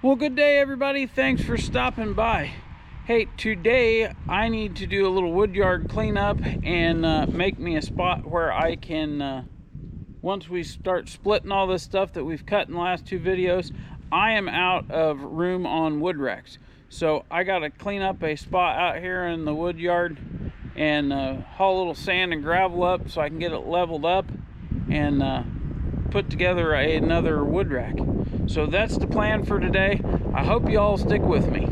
Well, good day everybody. Thanks for stopping by. Hey, today I need to do a little woodyard cleanup and make me a spot where I can, once we start splitting all this stuff that we've cut in the last two videos, I am out of room on wood racks. So I got to clean up a spot out here in the woodyard and haul a little sand and gravel up so I can get it leveled up and put together another wood rack. So that's the plan for today. I hope you all stick with me.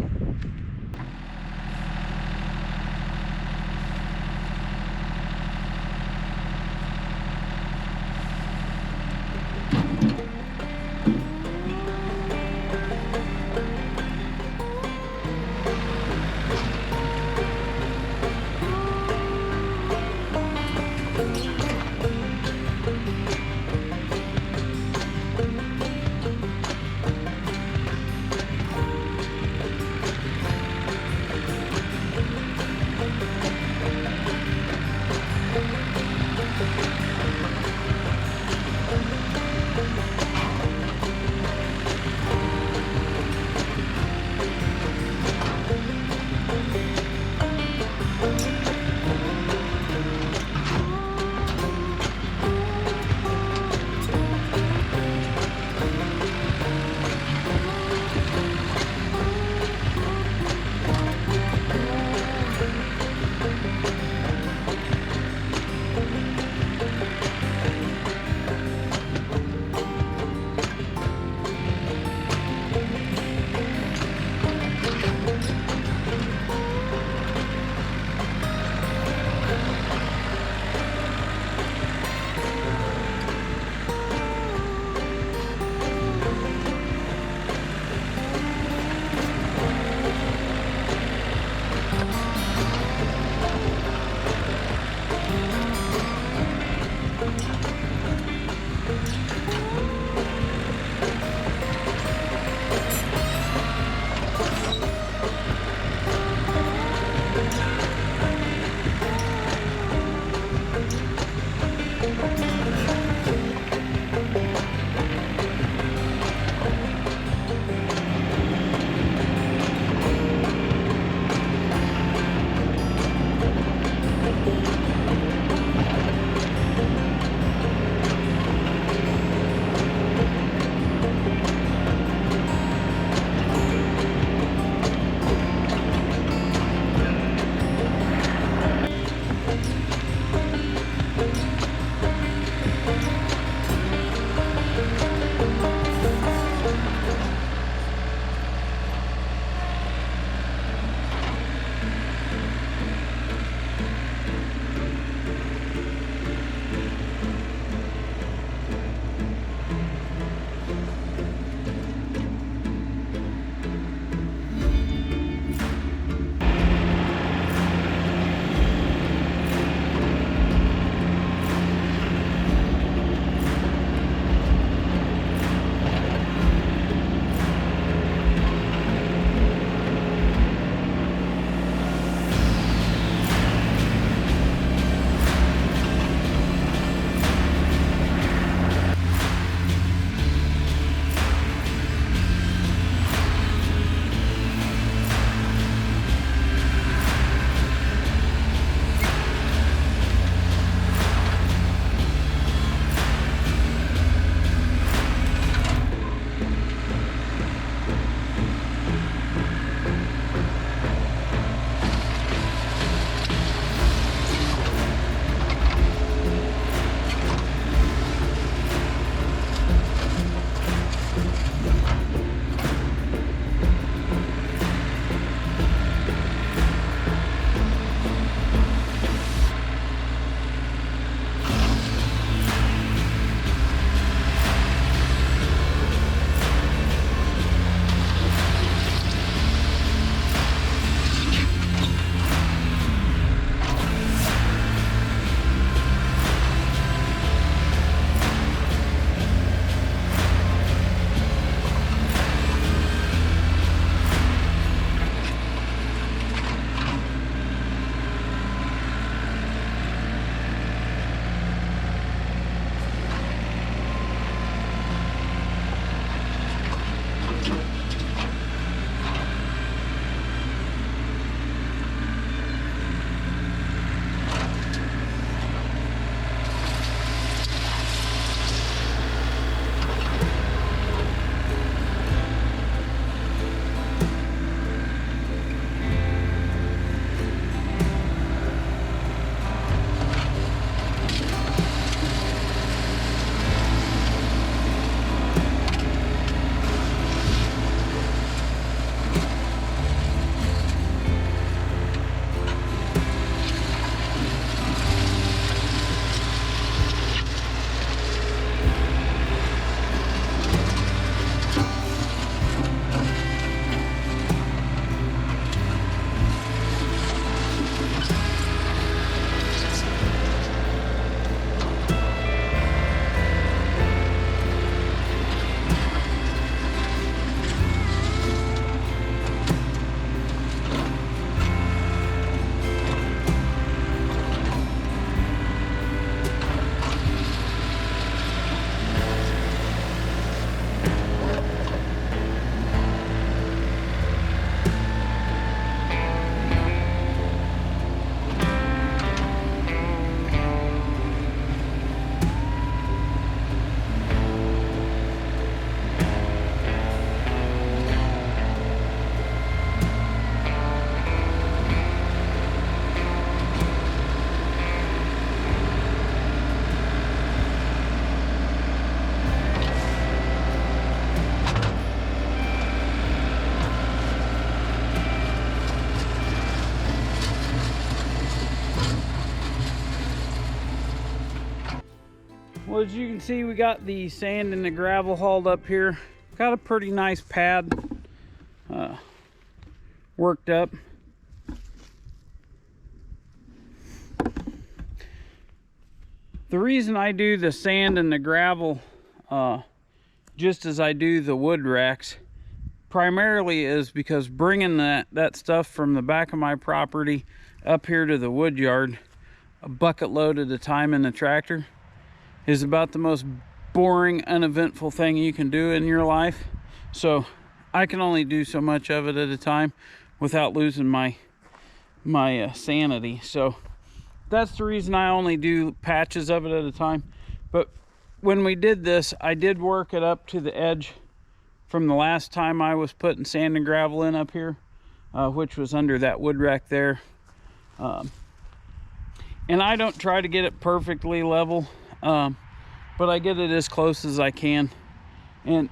Well, as you can see, we got the sand and the gravel hauled up here. Got a pretty nice pad worked up. The reason I do the sand and the gravel just as I do the wood racks primarily is because bringing that stuff from the back of my property up here to the wood yard, a bucket load at a time in the tractor, is about the most boring, uneventful thing you can do in your life. So I can only do so much of it at a time without losing my sanity. So that's the reason I only do patches of it at a time. But when we did this, I did work it up to the edge from the last time I was putting sand and gravel in up here, which was under that wood rack there. And I don't try to get it perfectly level, but I get it as close as I can. And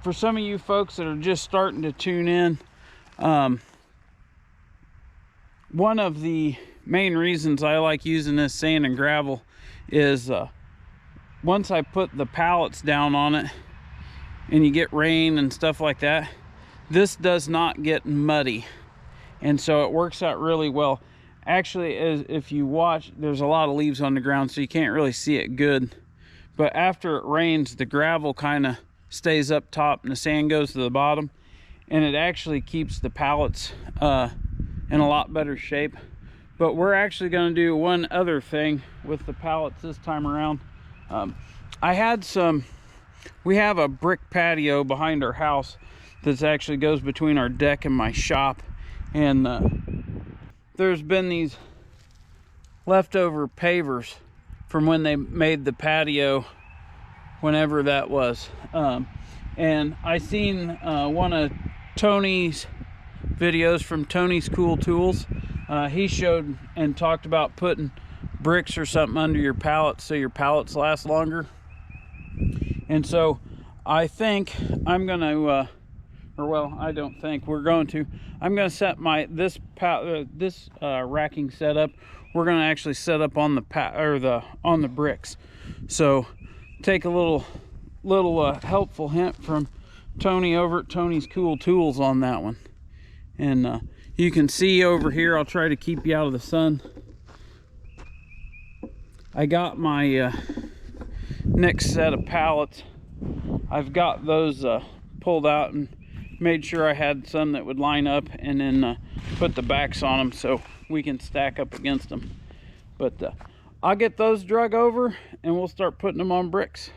for some of you folks that are just starting to tune in, one of the main reasons I like using this sand and gravel is once I put the pallets down on it and you get rain and stuff like that, this does not get muddy, and so it works out really well. Actually, if you watch, there's a lot of leaves on the ground, so you can't really see it good, but after it rains, the gravel kind of stays up top and the sand goes to the bottom, and it actually keeps the pallets in a lot better shape. But we're actually going to do one other thing with the pallets this time around. We have a brick patio behind our house that actually goes between our deck and my shop, and there's been these leftover pavers from when they made the patio, whenever that was. And I seen one of Tony's videos from Tony's Cool Tools. He showed and talked about putting bricks or something under your pallets so your pallets last longer. And so I think I'm going to, I don't think, we're going to. I'm going to set this racking setup. We're going to actually set up on the bricks. So take a little helpful hint from Tony over at Tony's Cool Tools on that one. And you can see over here, I'll try to keep you out of the sun. I got my next set of pallets. I've got those pulled out and made sure I had some that would line up, and then put the backs on them so we can stack up against them. But I'll get those drug over and we'll start putting them on bricks.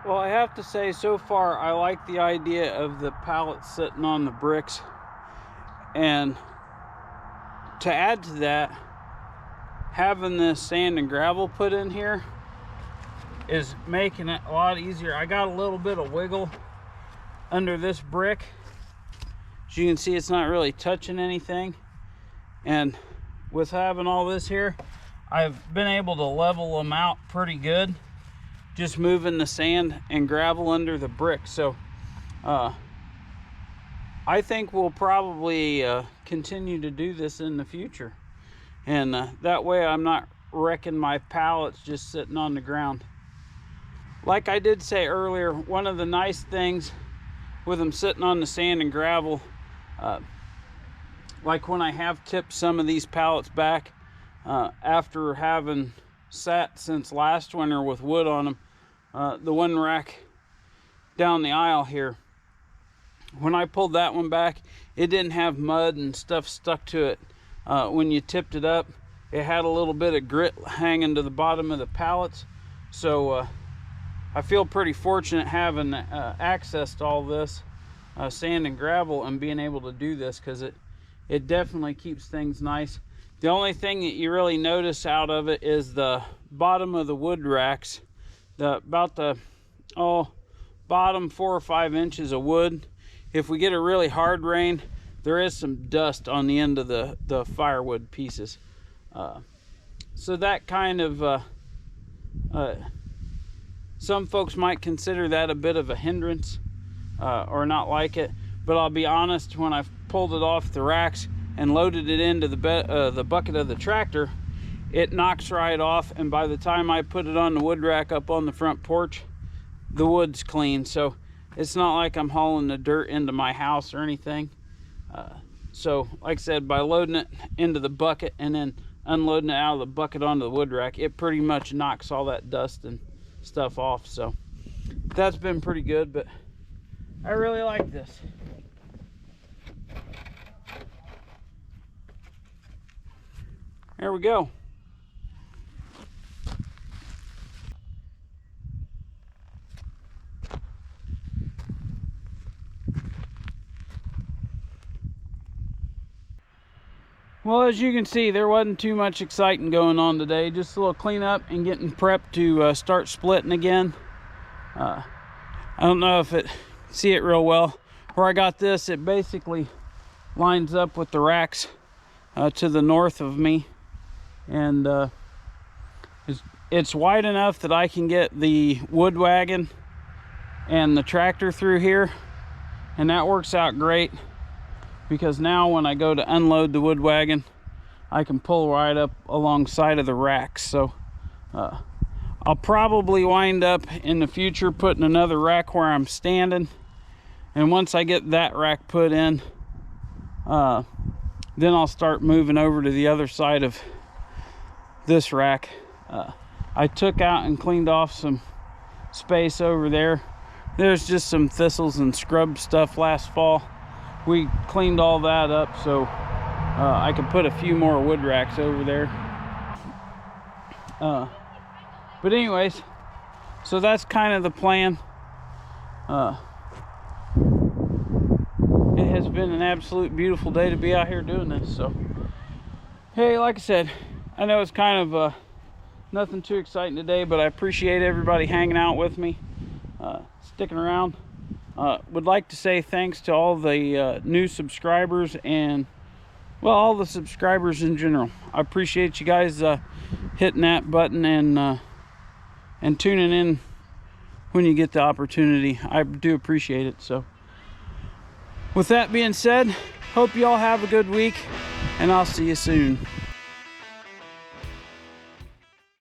Well, I have to say, so far I like the idea of the pallets sitting on the bricks, and to add to that, having this sand and gravel put in here is making it a lot easier. I got a little bit of wiggle under this brick. As you can see, it's not really touching anything, and with having all this here, I've been able to level them out pretty good, just moving the sand and gravel under the brick. So I think we'll probably continue to do this in the future, and that way I'm not wrecking my pallets just sitting on the ground. Like I did say earlier, one of the nice things with them sitting on the sand and gravel, like when I have tipped some of these pallets back after having sat since last winter with wood on them, the one rack down the aisle here, when I pulled that one back, it didn't have mud and stuff stuck to it. When you tipped it up, it had a little bit of grit hanging to the bottom of the pallets. So I feel pretty fortunate having access to all this sand and gravel and being able to do this, because it it definitely keeps things nice. The only thing that you really notice out of it is the bottom of the wood racks. About the bottom 4 or 5 inches of wood. If we get a really hard rain, there is some dust on the end of the firewood pieces. So that kind of, some folks might consider that a bit of a hindrance or not like it. But I'll be honest, when I pulled it off the racks and loaded it into the bucket of the tractor, it knocks right off, and by the time I put it on the wood rack up on the front porch, the wood's clean. So it's not like I'm hauling the dirt into my house or anything. So like I said, by loading it into the bucket and then unloading it out of the bucket onto the wood rack, it pretty much knocks all that dust and stuff off. So that's been pretty good, but I really like this. There we go. Well, as you can see, there wasn't too much exciting going on today. Just a little cleanup and getting prepped to start splitting again. I don't know if it see it real well. Where I got this, it basically lines up with the racks to the north of me, and it's wide enough that I can get the wood wagon and the tractor through here, and that works out great. Because now when I go to unload the wood wagon, I can pull right up alongside of the racks. So I'll probably wind up in the future putting another rack where I'm standing. And once I get that rack put in, then I'll start moving over to the other side of this rack. I took out and cleaned off some space over there. There's just some thistles and scrub stuff last fall. We cleaned all that up, so I could put a few more wood racks over there. But anyways, so that's kind of the plan. It has been an absolute beautiful day to be out here doing this. So, hey, like I said, I know it's kind of nothing too exciting today, but I appreciate everybody hanging out with me, sticking around. Would like to say thanks to all the new subscribers and, well, all the subscribers in general. I appreciate you guys hitting that button and tuning in when you get the opportunity. I do appreciate it. So with that being said, hope you all have a good week, and I'll see you soon.